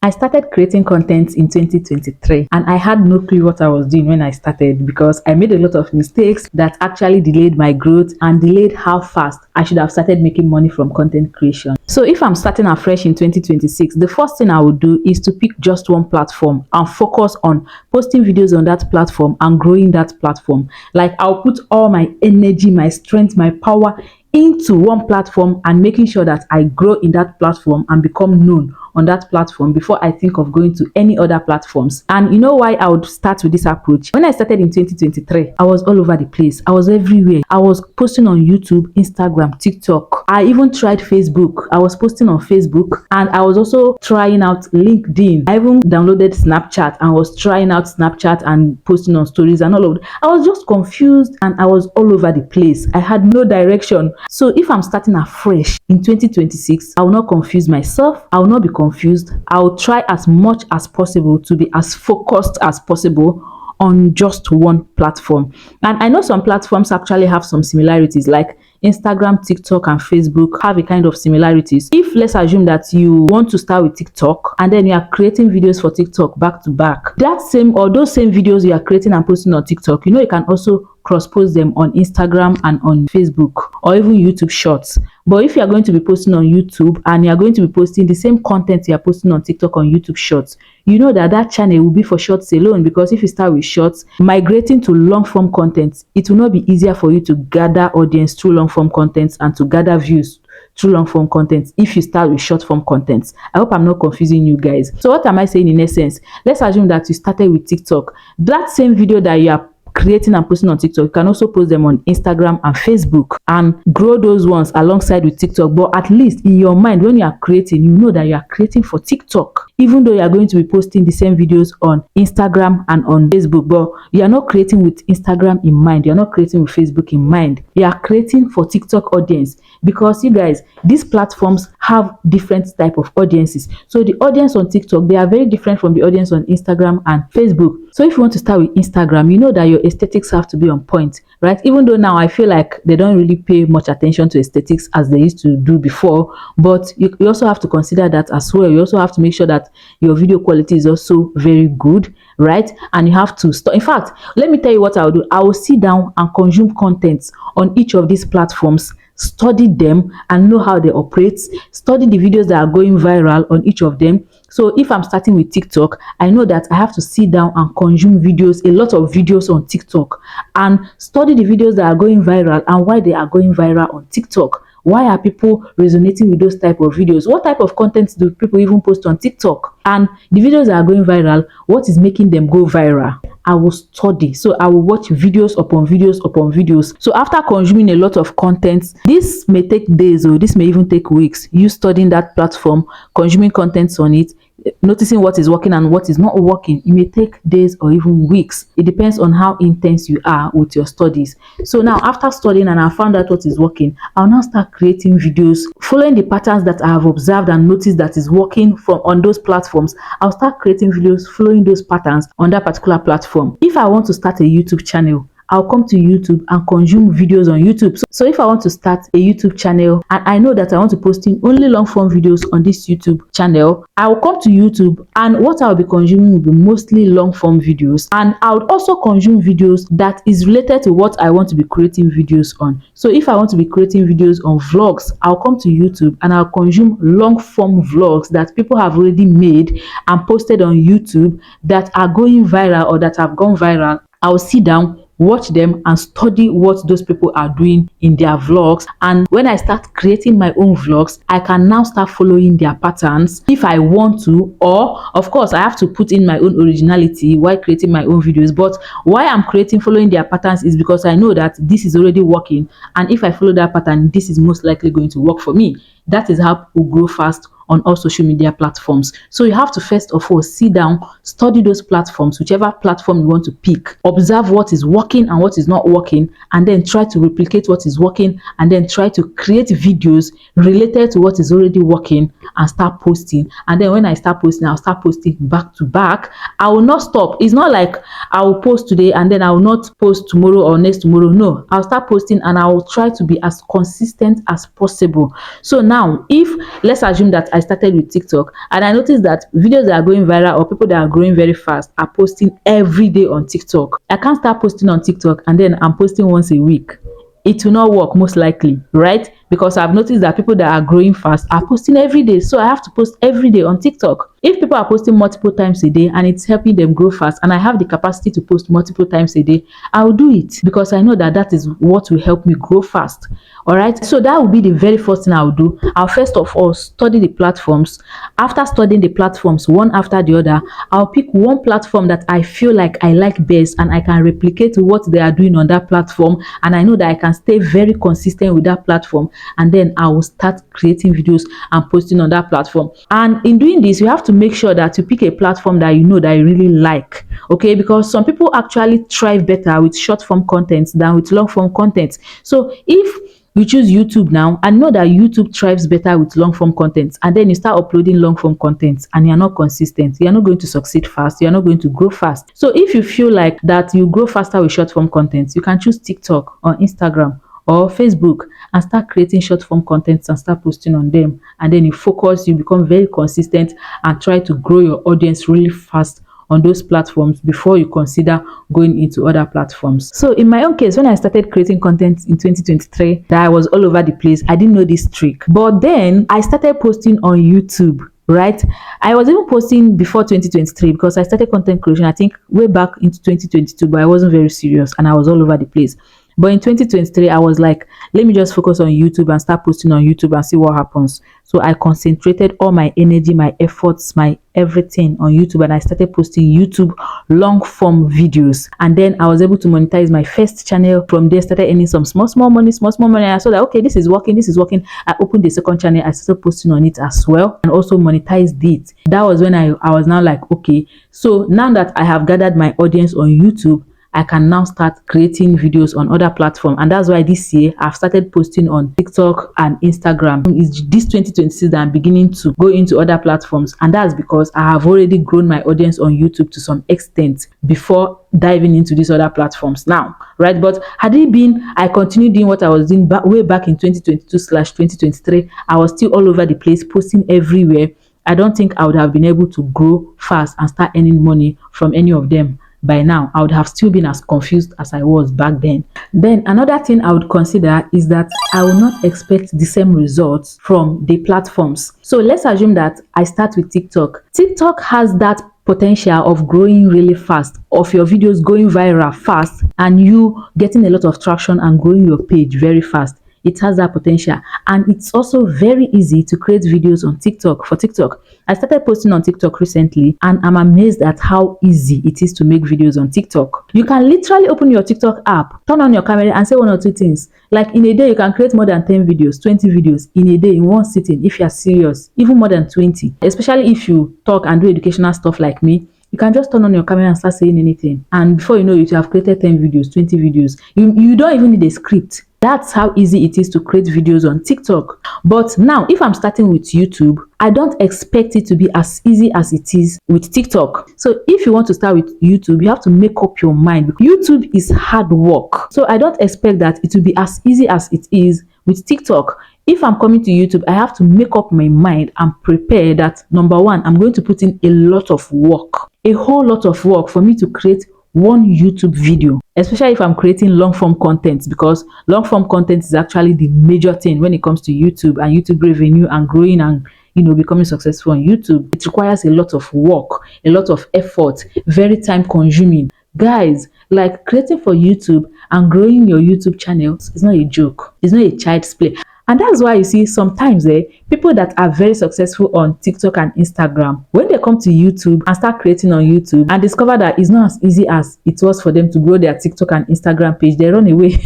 I started creating content in 2023 and I had no clue what I was doing when I started because I made a lot of mistakes that actually delayed my growth and delayed how fast I should have started making money from content creation. So if I'm starting afresh in 2026, the first thing I would do is to pick just one platform and focus on posting videos on that platform and growing that platform. Like I'll put all my energy, my strength, my power into one platform and making sure that I grow in that platform and become known on that platform before I think of going to any other platforms. And you know why I would start with this approach? When I started in 2023, I was all over the place. I was everywhere. I was posting on YouTube, Instagram, TikTok. I even tried Facebook. I was posting on Facebook and I was also trying out LinkedIn. I even downloaded Snapchat and was trying out Snapchat and posting on stories and all of that. I was just confused and I was all over the place. I had no direction. So if I'm starting afresh in 2026, I will not confuse myself. I will not be confused. I will try as much as possible to be as focused as possible on just one platform. And I know some platforms actually have some similarities, like Instagram, TikTok, and Facebook have a kind of similarities. If let's assume that you want to start with TikTok and then you are creating videos for TikTok back to back, that same or those same videos you are creating and posting on TikTok, you can also cross-post them on Instagram and on Facebook or even YouTube Shorts. But if you are going to be posting on YouTube and you are going to be posting the same content you are posting on TikTok on YouTube Shorts, you know that channel will be for Shorts alone, because if you start with Shorts, migrating to long-form content, it will not be easier for you to gather audience through long-form content and to gather views through long-form content if you start with short-form content. I hope I'm not confusing you guys. So what am I saying in essence? Let's assume that you started with TikTok. That same video that you are creating and posting on TikTok, you can also post them on Instagram and Facebook and grow those ones alongside with TikTok. But at least in your mind, when you are creating, you know that you are creating for TikTok, even though you are going to be posting the same videos on Instagram and on Facebook. But you are not creating with Instagram in mind, you are not creating with Facebook in mind. You are creating for TikTok audience, because you guys, these platforms have different type of audiences. So the audience on TikTok, they are very different from the audience on Instagram and Facebook. So if you want to start with Instagram, you know that your aesthetics have to be on point, right? Even though now I feel like they don't really pay much attention to aesthetics as they used to do before, but you also have to consider that as well. You also have to make sure that your video quality is also very good, right? And you have to in fact, let me tell you what I'll do. I will sit down and consume content on each of these platforms, study them and know how they operate, study the videos that are going viral on each of them. So if I'm starting with TikTok, I know that I have to sit down and consume videos, a lot of videos on TikTok, and study the videos that are going viral and why they are going viral on TikTok. Why are people resonating with those type of videos? What type of content do people even post on TikTok? And the videos that are going viral, what is making them go viral? I will study. So I will watch videos upon videos upon videos. So after consuming a lot of content, this may take days or this may even take weeks. You studying that platform, consuming contents on it, noticing what is working and what is not working. It may take days or even weeks. It depends on how intense you are with your studies. So now after studying and I found out what is working, I'll now start creating videos following the patterns that I have observed and noticed that is working on those platforms. I'll start creating videos following those patterns on that particular platform. If I want to start a YouTube channel, I'll come to YouTube and consume videos on YouTube. So if I want to start a YouTube channel and I know that I want to post in only long form videos on this YouTube channel, I will come to YouTube and what I'll be consuming will be mostly long form videos. And I would also consume videos that is related to what I want to be creating videos on. So if I want to be creating videos on vlogs, I'll come to YouTube and I'll consume long form vlogs that people have already made and posted on YouTube that are going viral or that have gone viral. I'll sit down, watch them and study what those people are doing in their vlogs. And when I start creating my own vlogs, I can now start following their patterns if I want to, or of course I have to put in my own originality while creating my own videos. But why I'm creating following their patterns is because I know that this is already working, and if I follow that pattern, this is most likely going to work for me. That is how people grow fast on all social media platforms. So you have to first of all sit down, study those platforms, whichever platform you want to pick, observe what is working and what is not working, and then try to replicate what is working, and then try to create videos related to what is already working and start posting. And then when I start posting, I'll start posting back to back. I will not stop. It's not like I will post today and then I will not post tomorrow or next tomorrow. No, I'll start posting and I will try to be as consistent as possible. So now now, if let's assume that I started with TikTok and I noticed that videos that are going viral or people that are growing very fast are posting every day on TikTok, I can't start posting on TikTok and then I'm posting once a week. It will not work most likely, right? Because I've noticed that people that are growing fast are posting every day. So I have to post every day on TikTok. If people are posting multiple times a day and it's helping them grow fast and I have the capacity to post multiple times a day, I'll do it because I know that that is what will help me grow fast. All right. So that will be the very first thing I'll do. I'll first of all study the platforms. After studying the platforms one after the other, I'll pick one platform that I feel like I like best and I can replicate what they are doing on that platform. And I know that I can stay very consistent with that platform. And then I will start creating videos and posting on that platform. And in doing this, you have to make sure that you pick a platform that you know that you really like. Okay, because some people actually thrive better with short form content than with long form content. So if you choose YouTube now and know that YouTube thrives better with long form content, and then you start uploading long form content and you're not consistent, you're not going to succeed fast, you're not going to grow fast. So if you feel like that you grow faster with short form content, you can choose TikTok or Instagram or Facebook and start creating short form contents and start posting on them. And then you focus, you become very consistent and try to grow your audience really fast on those platforms before you consider going into other platforms. So in my own case, when I started creating content in 2023, that I was all over the place, I didn't know this trick. But then I started posting on YouTube, right? I was even posting before 2023 because I started content creation, I think way back into 2022, but I wasn't very serious and I was all over the place. But in 2023, I was like, let me just focus on YouTube and start posting on YouTube and see what happens. So I concentrated all my energy, my efforts, my everything on YouTube, and I started posting YouTube long form videos. And then I was able to monetize my first channel. From there, started earning some small money. And I saw that, okay, this is working. I opened the second channel. I started posting on it as well and also monetized it. That was when I was now like, okay, so now that I have gathered my audience on YouTube, I can now start creating videos on other platforms. And that's why this year I've started posting on TikTok and Instagram. It's this 2026 that I'm beginning to go into other platforms. And that's because I have already grown my audience on YouTube to some extent before diving into these other platforms now, right? But had it been, I continued doing what I was doing way back in 2022/2023, I was still all over the place, posting everywhere. I don't think I would have been able to grow fast and start earning money from any of them. By now, I would have still been as confused as I was back then. Then another thing I would consider is that I will not expect the same results from the platforms. So let's assume that I start with TikTok. TikTok has that potential of growing really fast, of your videos going viral fast and you getting a lot of traction and growing your page very fast. It has that potential, and it's also very easy to create videos on TikTok. For TikTok, I started posting on TikTok recently and I'm amazed at how easy it is to make videos on TikTok. You can literally open your TikTok app, turn on your camera and say one or two things. Like in a day, you can create more than 10 videos, 20 videos in a day in one sitting if you're serious, even more than 20. Especially if you talk and do educational stuff like me, you can just turn on your camera and start saying anything. And before you know it, you have created 10 videos, 20 videos. You don't even need a script. That's how easy it is to create videos on TikTok. But now, if I'm starting with YouTube, I don't expect it to be as easy as it is with TikTok. So if you want to start with YouTube, you have to make up your mind. YouTube is hard work. So I don't expect that it will be as easy as it is with TikTok. If I'm coming to YouTube, I have to make up my mind and prepare that, number one, I'm going to put in a lot of work, a whole lot of work for me to create one YouTube video, especially if I'm creating long form content, because long form content is actually the major thing when it comes to YouTube and YouTube revenue and growing and becoming successful on YouTube. It requires a lot of work, a lot of effort, very time consuming. Guys, like creating for YouTube and growing your YouTube channel is not a joke. It's not a child's play. And that's why you see sometimes people that are very successful on TikTok and Instagram, when they come to YouTube and start creating on YouTube and discover that it's not as easy as it was for them to grow their TikTok and Instagram page, they run away.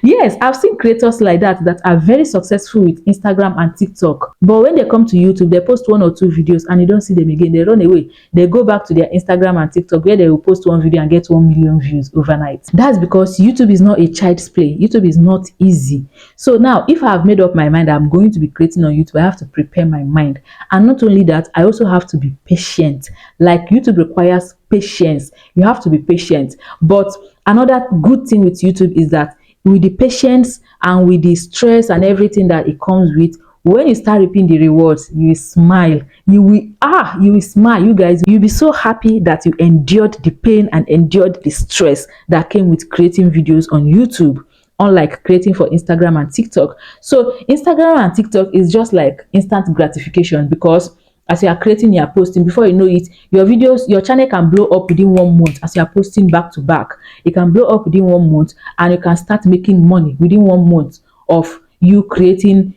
Yes, I've seen creators like that are very successful with Instagram and TikTok. But when they come to YouTube, they post one or two videos and you don't see them again. They run away. They go back to their Instagram and TikTok where they will post one video and get 1 million views overnight. That's because YouTube is not a child's play. YouTube is not easy. So now, if I have made up my mind that I'm going to be creating on YouTube, I have to prepare my mind. And not only that, I also have to be patient. Like YouTube requires patience. You have to be patient. But another good thing with YouTube is that with the patience and with the stress and everything that it comes with, when you start reaping the rewards, you will smile. You will smile. You guys, you'll be so happy that you endured the pain and endured the stress that came with creating videos on YouTube, unlike creating for Instagram and TikTok. So Instagram and TikTok is just like instant gratification, because as you are creating, you are posting, before you know it, your videos, your channel can blow up within 1 month. As you are posting back to back, it can blow up within 1 month, and you can start making money within 1 month of you creating,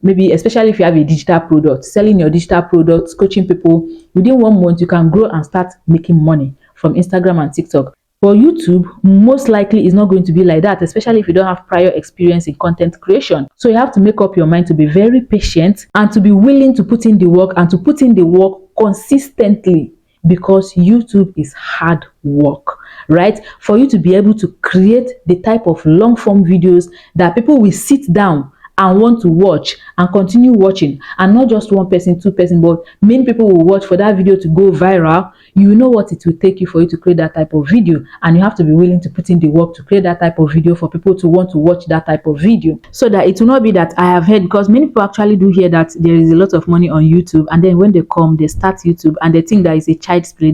maybe especially if you have a digital product, selling your digital products, coaching people. Within 1 month, you can grow and start making money from Instagram and TikTok. But YouTube most likely is not going to be like that, especially if you don't have prior experience in content creation. So you have to make up your mind to be very patient and to be willing to put in the work, and to put in the work consistently, because YouTube is hard work, right? For you to be able to create the type of long form videos that people will sit down and want to watch and continue watching, and not just one person, two person, but many people will watch for that video to go viral. You know what it will take you for you to create that type of video, and you have to be willing to put in the work to create that type of video for people to want to watch that type of video, so that it will not be that I have heard, because many people actually do hear that there is a lot of money on YouTube, and then when they come, they start YouTube and they think that it's a child's play.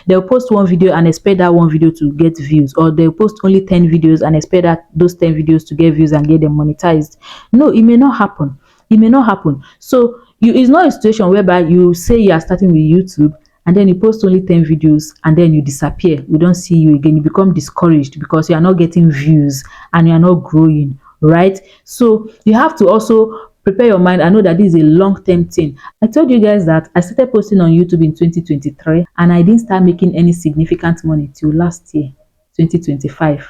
They'll post one video and expect that one video to get views, or they'll post only 10 videos and expect that those 10 videos to get views and get them monetized. No, it may not happen. It may not happen. So it's not a situation whereby you say you are starting with YouTube and then you post only 10 videos and then you disappear. We don't see you again. You become discouraged because you are not getting views and you are not growing, right? So you have to also prepare your mind. I know that this is a long-term thing. I told you guys that I started posting on YouTube in 2023 and I didn't start making any significant money till last year, 2025.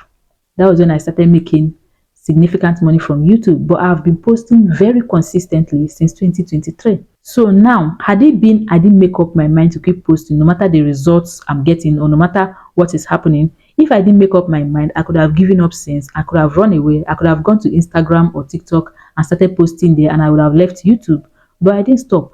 That was when I started making significant money from YouTube, but I've been posting very consistently since 2023. So now, had it been I didn't make up my mind to keep posting, no matter the results I'm getting or no matter what is happening, if I didn't make up my mind, I could have given up since. I could have run away. I could have gone to Instagram or TikTok and started posting there, and I would have left YouTube. But I didn't stop.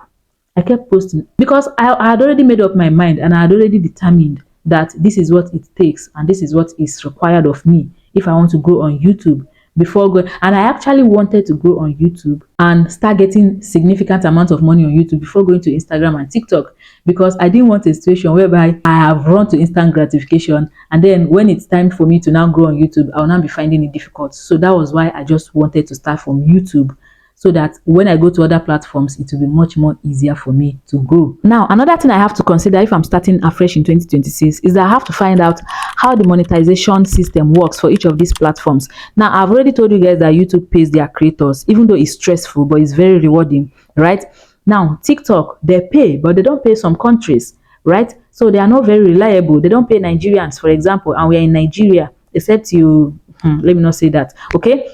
I kept posting because I had already made up my mind, and I had already determined that this is what it takes and this is what is required of me if I want to grow on YouTube. Before going, and I actually wanted to grow on YouTube and start getting significant amount of money on YouTube before going to Instagram and TikTok, because I didn't want a situation whereby I have run to instant gratification, and then when it's time for me to now grow on YouTube, I'll now be finding it difficult. So that was why I just wanted to start from YouTube, so that when I go to other platforms, it will be much more easier for me to grow. Now, another thing I have to consider if I'm starting afresh in 2026 is that I have to find out how the monetization system works for each of these platforms. Now, I've already told you guys that YouTube pays their creators, even though it's stressful, but it's very rewarding, right? Now, TikTok, they pay, but they don't pay some countries, right? So they are not very reliable. They don't pay Nigerians, for example, and we are in Nigeria, except you, let me not say that, okay?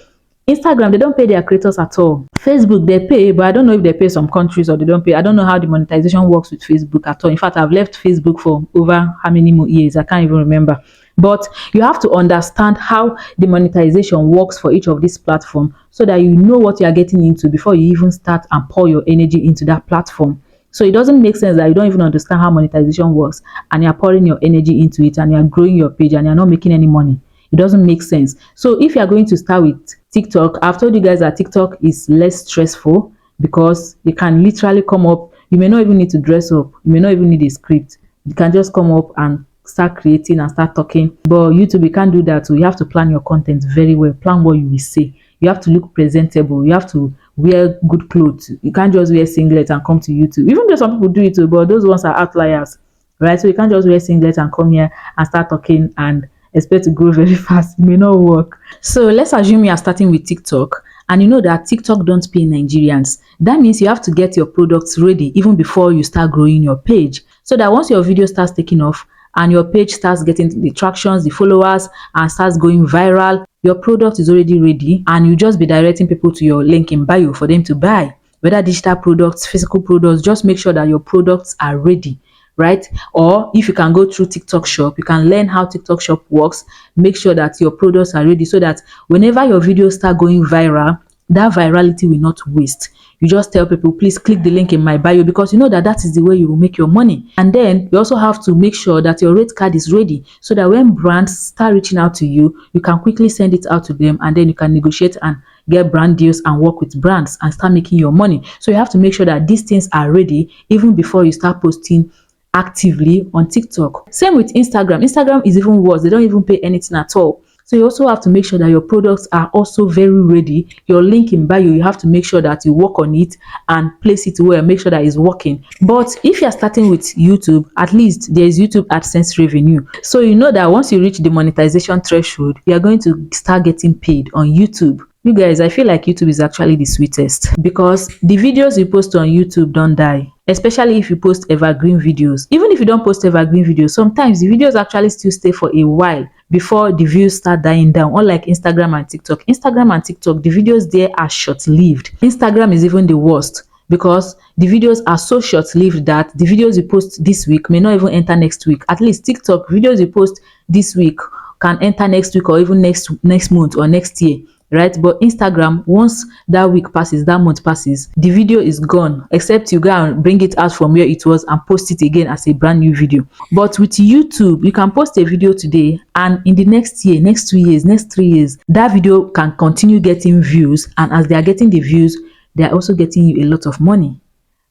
Instagram, they don't pay their creators at all. Facebook, they pay, but I don't know if they pay some countries or they don't pay. I don't know how the monetization works with Facebook at all. In fact, I've left Facebook for over how many more years? I can't even remember. But you have to understand how the monetization works for each of these platforms, so that you know what you are getting into before you even start and pour your energy into that platform. So it doesn't make sense that you don't even understand how monetization works and you're pouring your energy into it and you're growing your page and you're not making any money. It doesn't make sense. So if you're going to start with TikTok, I've told you guys that TikTok is less stressful because you can literally come up. You may not even need to dress up. You may not even need a script. You can just come up and start creating and start talking. But YouTube, you can't do that. So you have to plan your content very well. Plan what you will say. You have to look presentable. You have to wear good clothes. You can't just wear singlet and come to YouTube. Even though some people do it too, but those ones are outliers, right? So you can't just wear singlet and come here and start talking and expect to grow very fast. It may not work. So let's assume you are starting with TikTok and you know that TikTok don't pay Nigerians. That means you have to get your products ready even before you start growing your page, so that once your video starts taking off and your page starts getting the tractions, the followers, and starts going viral, your product is already ready and you just be directing people to your link in bio for them to buy. Whether digital products, physical products, just make sure that your products are ready, right? Or if you can go through TikTok shop, you can learn how TikTok shop works. Make sure that your products are ready so that whenever your videos start going viral, that virality will not waste. you just tell people, please click the link in my bio, because you know that that is the way you will make your money. And then you also have to make sure that your rate card is ready, so that when brands start reaching out to you, you can quickly send it out to them, and then you can negotiate and get brand deals and work with brands and start making your money. So you have to make sure that these things are ready even before you start posting actively on TikTok. Same with Instagram. Instagram is even worse. They don't even pay anything at all. So you also have to make sure that your products are also very ready. Your link in bio, you have to make sure that you work on it and place it well, make sure that it's working. But if you're starting with YouTube, at least there is YouTube AdSense revenue. So you know that once you reach the monetization threshold, you are going to start getting paid on YouTube. You guys, I feel like YouTube is actually the sweetest, because the videos you post on YouTube don't die, especially if you post evergreen videos. Even if you don't post evergreen videos, sometimes the videos actually still stay for a while before the views start dying down, unlike Instagram and TikTok. Instagram and TikTok, the videos there are short-lived. Instagram is even the worst, because the videos are so short-lived that the videos you post this week may not even enter next week. At least TikTok, videos you post this week can enter next week or even next month or next year, right? But Instagram, once that week passes, that month passes, the video is gone, except you go and bring it out from where it was and post it again as a brand new video. But with YouTube, you can post a video today, and in the next year, next 2 years, next 3 years, that video can continue getting views, and as they are getting the views, they are also getting you a lot of money.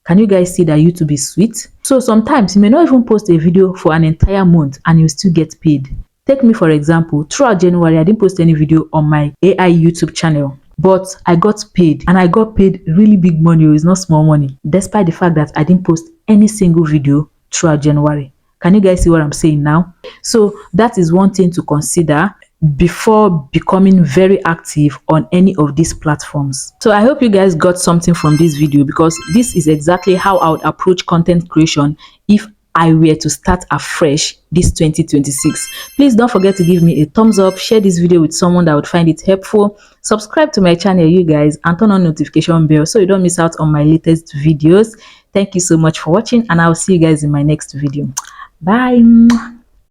Can you guys see that YouTube is sweet? So sometimes you may not even post a video for an entire month and you still get paid. Take me for example, throughout January, I didn't post any video on my AI YouTube channel, but I got paid, and I got paid really big money. It's not small money, despite the fact that I didn't post any single video throughout January. Can you guys see what I'm saying now? So that is one thing to consider before becoming very active on any of these platforms. So I hope you guys got something from this video, because this is exactly how I would approach content creation if I were to start afresh this 2026. Please don't forget to give me a thumbs up, share this video with someone that would find it helpful, subscribe to my channel, you guys, and turn on notification bell so you don't miss out on my latest videos. Thank you so much for watching, and I'll see you guys in my next video. Bye.